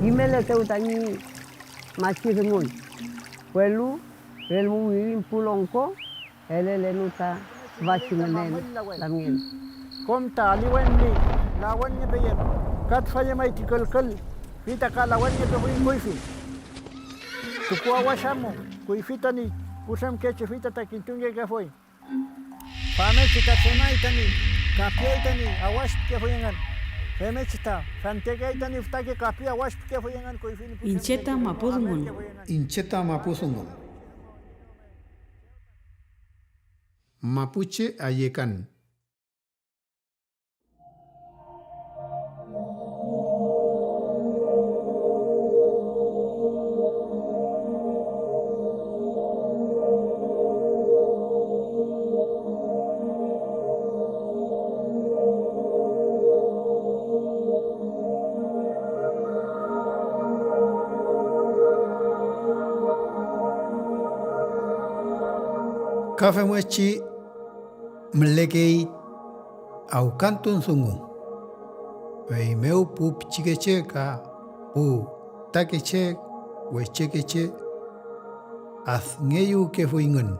Imele teu tani machiringun. Puelu, relmu wirin pulongko, ele nuta vachimenen lamien. Komta liwenni, lawanni beyen. Kat faye mai tikalkal, fita ka lawanni behuin kuifi. Tukua washamu, kuifitani, kusam keche fita takintunge que foi. Fame chita semai tani, kapia tani, awash que foi engan. Feme chita, fantega tani ftake kapia awash que foi engan kuifini. Incheta mapudungun. Incheta mapuzungun. Mapuche Ayekan. Kafe mwechi mlegei au kantun sungu. Wei meu pu pichikeche ka pu takeche wechekeche as ngeyu ke fuingun.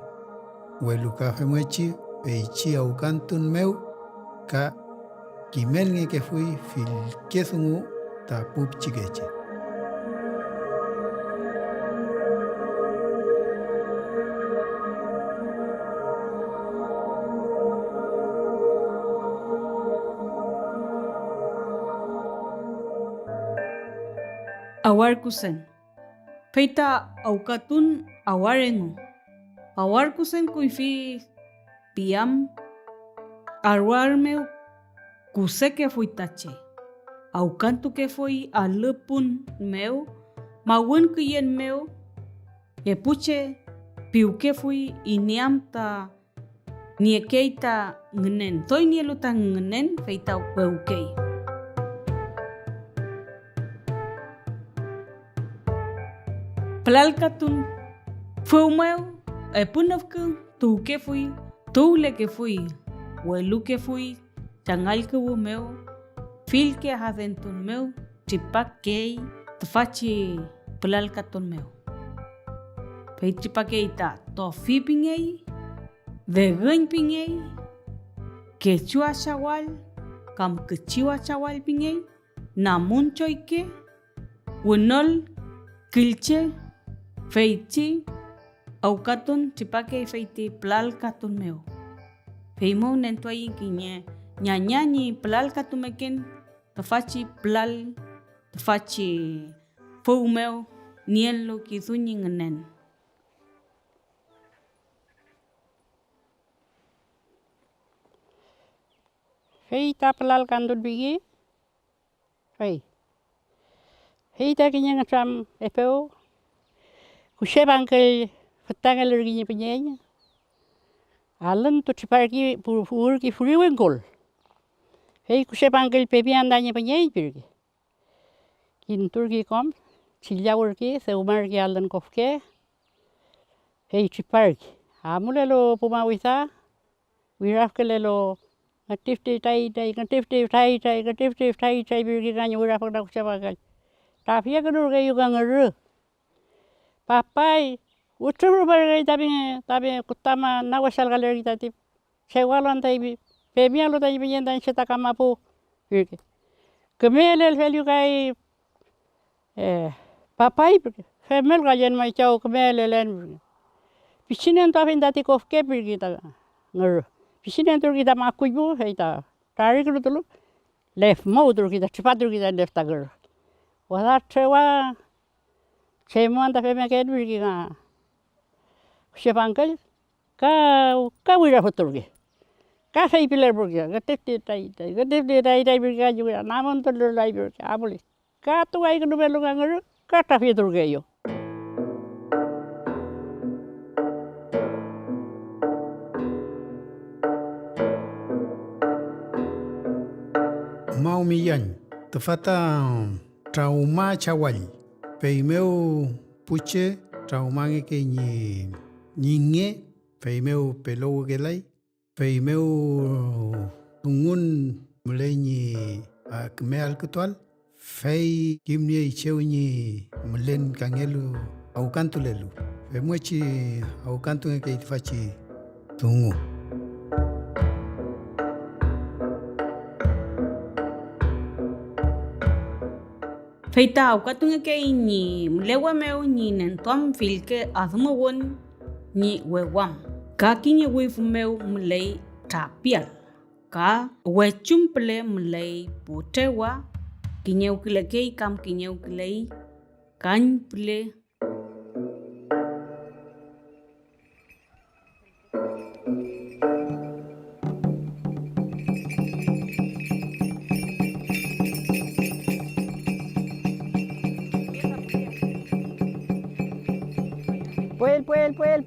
Welu kafe mwechi wei chi au kantun meu ka kimel nge ke fui fil kesungu ta pu pichikeche. Awarkusen. Feita aukatun awarengu. Awarkusen kuifi piam arwarmeu kuse que foi tache. Aukantu que foi alepun meu, mawen kuyen meu, epuche piu que foi iniam ta niekeita ngenen. Toi nieluta ngenen feita weukei. Plalkatun fue meu, epunavku, tu que fui, tu le que fui, huelu que fui, changal que wu meu, fil que hadentun meu, chipakei, tfachi plalkatun meu. Fei chipakei ta tofi pingei, vegan pingei, quechua chawal, kam quechua chawal pingei, namun choike, wenol, kilche, feiti aukatun chipake feiti plalkatun meu. Feimo nentuai kinye nyanyani plalkatun meken tafachi plal tafachi fou meu nielo kizunyi ngenen. Feita plalkandun bigi. Feita kinye ngasam epeu. Kushebankel fetangel erginya penyenya. Alan tu ciparki purki furiwengol. Hei kushebankel pepiandanya penyenya pirki. Kin turki kom cillaurki seumarki alan kofke. Hei ciparki. Amulelo pumawisa. Wirafkelelo ngatifti tai pirki kanya wirafkelelo kushebankel. Tapi ya kenur kayu kangeru. Papai, utru bergai tapi kutama nawasal galeri tadi. Sewalan tadi, pemialu tadi penyendan cetak mapu. Kemelel value kai papai, femel gajen mai cau kemelelen. Pisinen tapi dati kofke pergi ta ngur. Pisinen tu kita makui bu, kita tarik dulu. Left mau tu kita cepat tu kita left tagar. Wadah cewa. Semuan tapi makan pergi kan. Sepangkal, kau wira betul ke? Kau saya pilih pergi, ketif tai pergi juga. Namun tu lelai pergi, abuli. Kau tu ai kenu belum nganger, kau tapi betul ke yo. millán. Te falta trauma chawal. Peimeu puche trauma que ni ninge. Peimeu pelo gelai. Peimeu tungun mulai ni keme alketual. Fei kimni icheu ni mulen kangelu au kantu lelu. Pemuechi au kantu ke itfachi tungu. Feita au katunga ke ni mlewa meu ni nentuam filke azumawon ni wewam. Ka kinye wifu meu mlei tapial. Ka wechumple mlei putewa kinye ukilekei kam kinye ukilei kanple. Puel.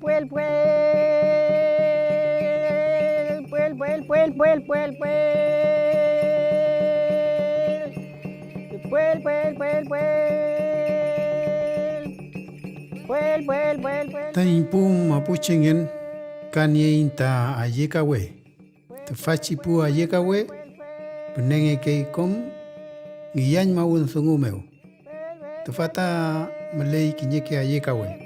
Tain pum mapuchingen kanye inta ayekawe. Te fachi pu ayekawe. Penenge ke kom ngiyan maun sungu meu. Te fata malay kinye ke ayekawe.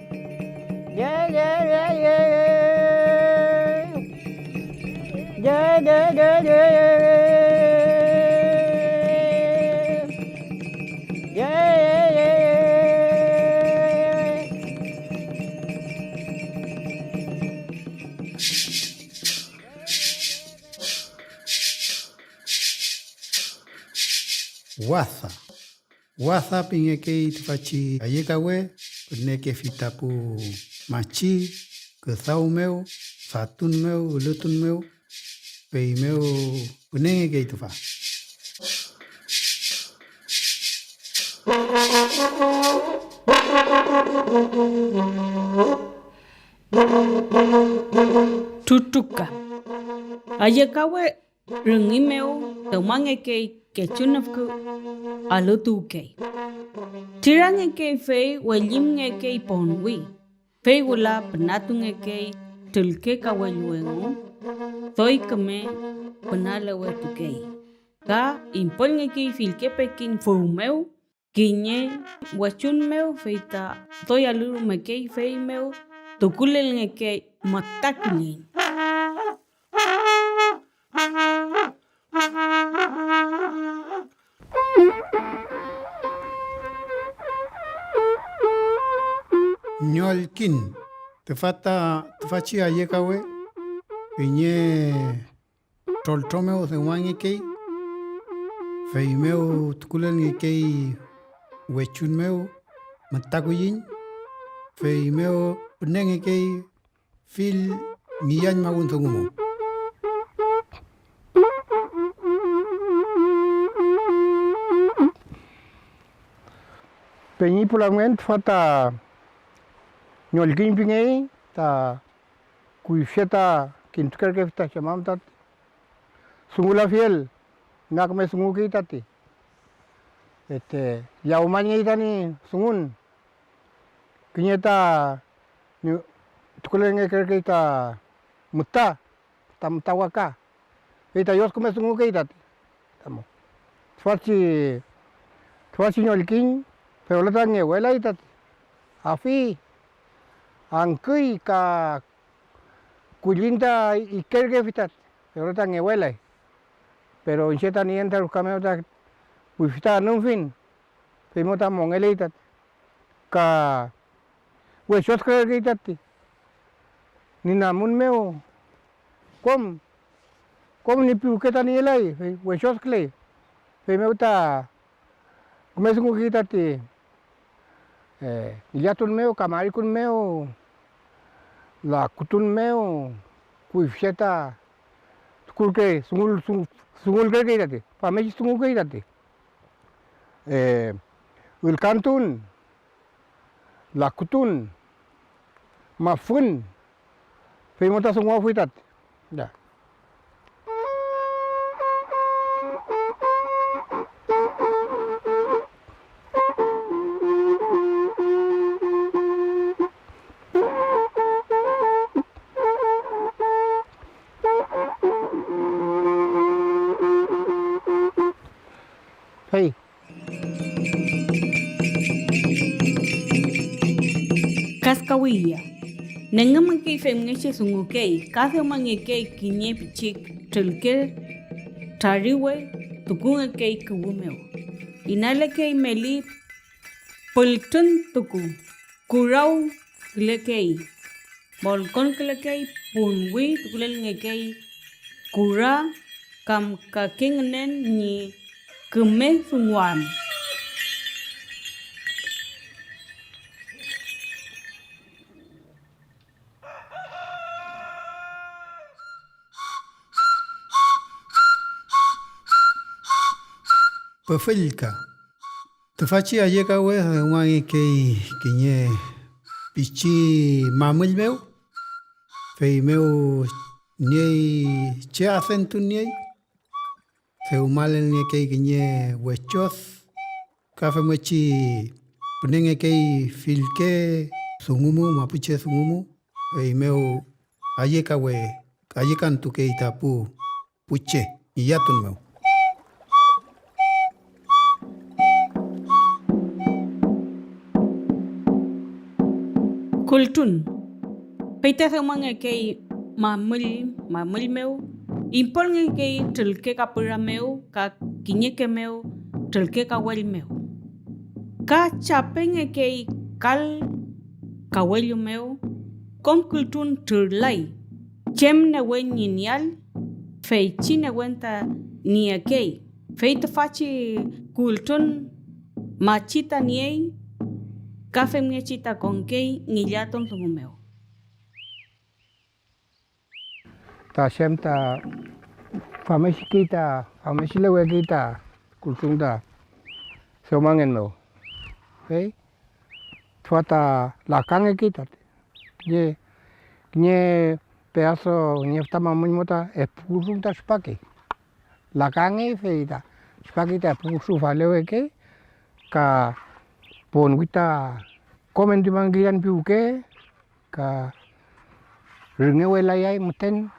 Waza pinge ke itfachi ayekawe. Peneke fitapu machi, kesau meu, satun meu, lutun meu, pei meu, penenge ke itfa. Tutuka. Ayekawe rengi meu temange ke chunafku alutuke. Tirange ke fei walimge ke ponwi. Fei wala penatunge ke tulke kawaluengu. Toi kame penalawe tuke. Ka impolnge ke filke pekin fumeu. Kinye wachun meu feita. Toi aluru me ke fei meu. Tukulelnge ke matakulin. Nyolkin. Te fachi ayekawe. Pinye toltomeu se wange ke. Fei meu tukulelnge ke wechun meu matakuyin. Fei meu penenge ke fil ngiyan maun sungumu. Penyi pulangment fata nyolkin pingei ta kuifeta kintukar ke fita chamam tat sungula fiel nak me sungu ki tati yaumanya itani sungun kinyeta tukulenge ke ta mutta tam tawaka ita yos come sungu ke tati tamo tfachi nyolkin pero la tange wela itat afi angkui ka kulinta ikerge fitat pero tange wela pero incheta ni enter kameo ta wifita nunfin pimota mongele itat ka wechos kerge itati ni namun meu kom ni piuketa ni elai wechos kle pimota kumesungu kitati Iliatun meu, kamarikun meu, la kutun meu, kuifseta, kulke, sungul ke dati, pameji sungul ke dati. Wilkantun, la kutun, mafun, pemota semua fitat. Dah. Kaskawiyya. Nangamangkay femngeche sungukay. Kathemangekay kinye pichik trilke tariwe tukungakay kuwumeo. Inalakay meli pultun tuku. Kurau kilakay. Bolkon kilakay punwi tukulangakay. Kura kam kakingnen ni kume sungwam. Pafilka. Tufachi ayeka we wangi ke kinye pichi mamul meu. Fei meu nye che acentu nye. Feu malen nye ke kinye wechos. Kafe mechi penenge ke filke sungumu mapuche sungumu. Fei meu ayeka we ayekan tu ke itapu puche iyatun meu. Kultun. Peita ngekay mamul meu. Impol ngekay trilke kapura meu ka kinyeke meu trilke kawel meu. Ka chape ngekay kal kawel meu. Kom kultun turlay. Chem na wen ninyal. Fei chine wenta niakay. Fei tafachi kultun machita niay. Kafe mngechita konkei ngillaton sungumeo. Ta shem ta fameshikita fameshilewekita kultungda somangen no. Hey. Tuata lakange kita. Nye pedazo nye tama muñmota epurunta spaki. Lakange feita. Spakita epursu faleweke ka pon kita komen di manggilan piuke ka ringe welayai muten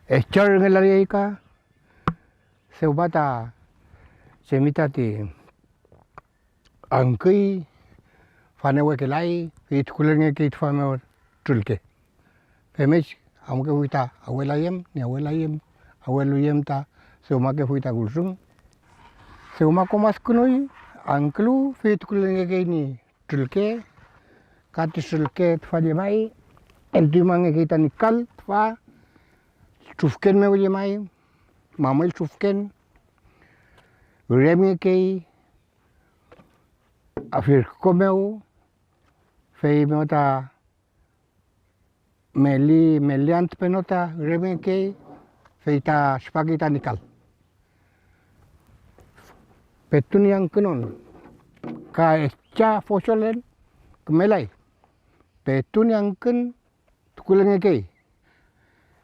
echar ringe layai ka seubata semita ti angkui fanewe kelai it kulenge kit fame tulke femech amuke huita awelayem ni awelayem aweluyem ta seumake huita gulsum seumako maskunoi angklu fit kulenge ni tulke kat tulke tfade mai endimange kita nikal tfa tufken me wye mai mamel tufken remi ke afir komeu fei mota meliant penota remi ke feita spagita nikal petun yang kenon ka echa fosolen kemelai petun yang ken tukulenge ke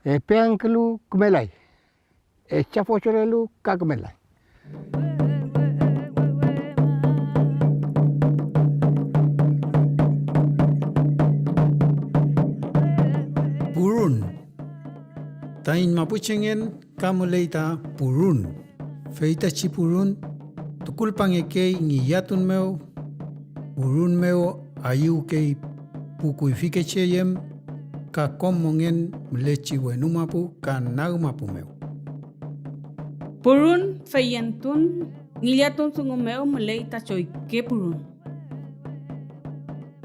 epeang kelu kemelai echa fosolelu ka kemelai Purun. Tain mapuchengen kamuleita purun. Feita chi purun. Tukul pangeke ngiyatun meu. Purun meu ayu ke pukuifike cheyem. Ka komongen mlechi wenumapu ka naumapu meu. Purun feyantun ngiyatun sungumeo meleita choike purun.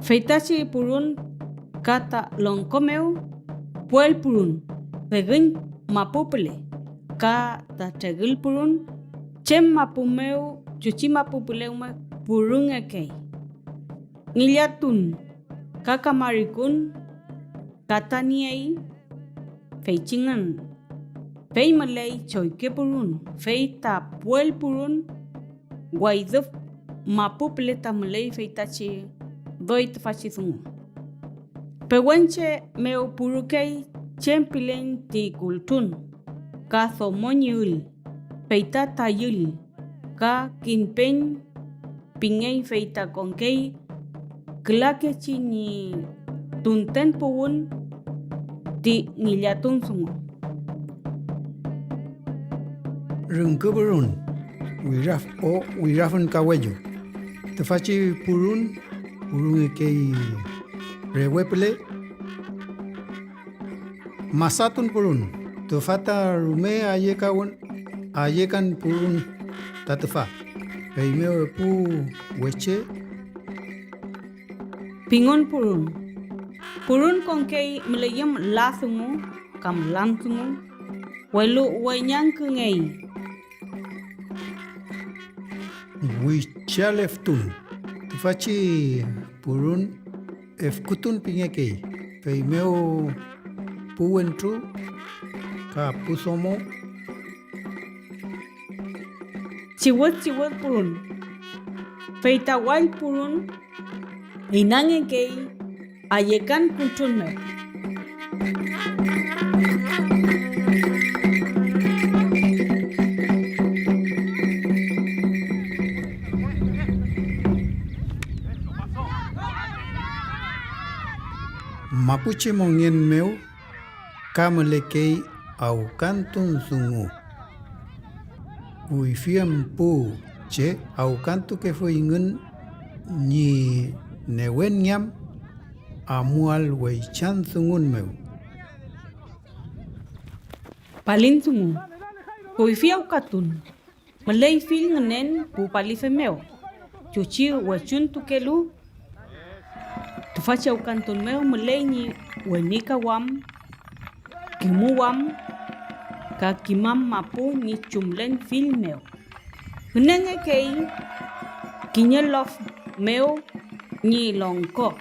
Feitachi purun kata longkomeu puel purun. Pegin mapupele ka ta tegil purun. Chem mapumeu chuchi mapupuleume purun ekei. Ngiyatun kakamarikun kataniei feichingan. Fei malay choike purun. Fei ta puel purun. Guaiduf mapupele ta malay feitachi doit fashisungu. Pewenche meu purukei chempilen ti kultun. Ka thomonyul. Feita tayul. Ka kinpen pingei feita konkei. Klake chini tunten puun ti ngiyatun sungu. Rungkuburun. wirafun kaweyo. Te fachi purun kei reweple. Masatun purun. Te fata rume ayekan purun tatefa. Peimeo pu weche. Pingon purun. Purun kong kei melayam lasungu kam lantungu. Welu wanyang kungei. Wichaleftun. Te fachi purun efkutun pingekei. Peimeo pu entru ka pusomo. Chiwat purun. Feita wal purun. Inange kei ayekan kuntun me. Mapuche mongen meu kamelekei au kantun sungu. Uifiam pu che au kantu ke foi ngen ni newen nyam amual weichan sungun meu. Palin tungu. Huifiau katun. Malay fil ngenen pu palife meu. Chuchi wachun tukelu. Tufacha ukantun meu malay ni wenika wam. Kimu wam. Ka kimam mapu ni chumlen fil meu. Nenge kei kinyelof meu ni longko.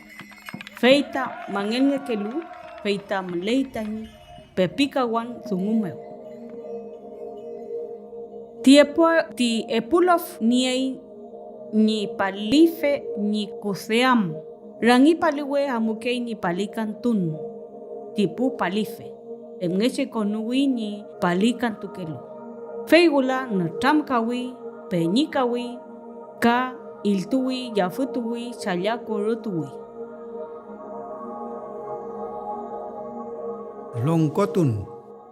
Feita mangenge kelu. Feita malay tani. Pepika wan sungu meu. Ti epulof ni palife ni kuseam. Rangi paliwe hamukei ni palikantun. Tipu palife. Emngeche konui ni palikantukelu. Feigula natam kawi, penyi kawi, ka iltuwi, yafutuwi, chayakurutuwi. Longkotun.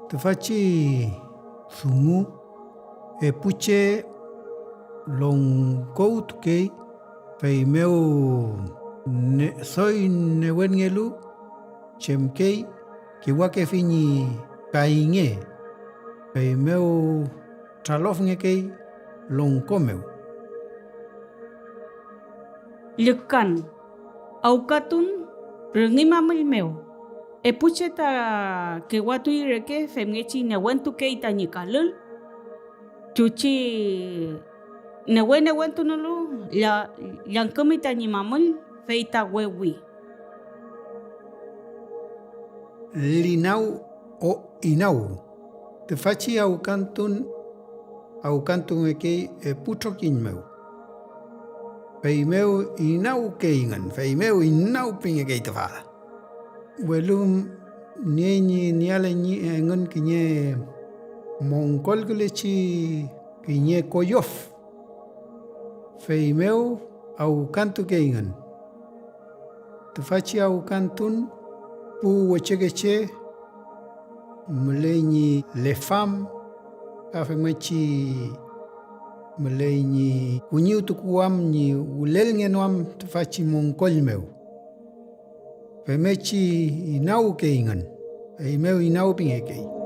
Te fachi sungu. Epuche longkout kei. Peimeo soy newen ngelu. Chemkei. Kiwake fini kainge. Peimeo tralof ngekei longkomeu. Lekan. Aukatun rengimamil meu. Epuche ta kewatu ireke femngechi newentu kei tanikalul. Chuchi newentu nulu yang kami tanimamul feita wewi. Linau o inau. Te fachi au kantun ekei putrokin meu. Peimeo inau keingan. Peimeo inau pingekei te fala. Welum niale ngen kinye mongkol kulechi kinye koyof. Peimeo au kantu keingan. Te fachi au kantun pu wechegeche melenyi lefam afemechi melenyi kunyiu tukuam ni ulel ngenuam te fachi mongkol meu. Pemechi inau keingan. Peimeo inau pingekei.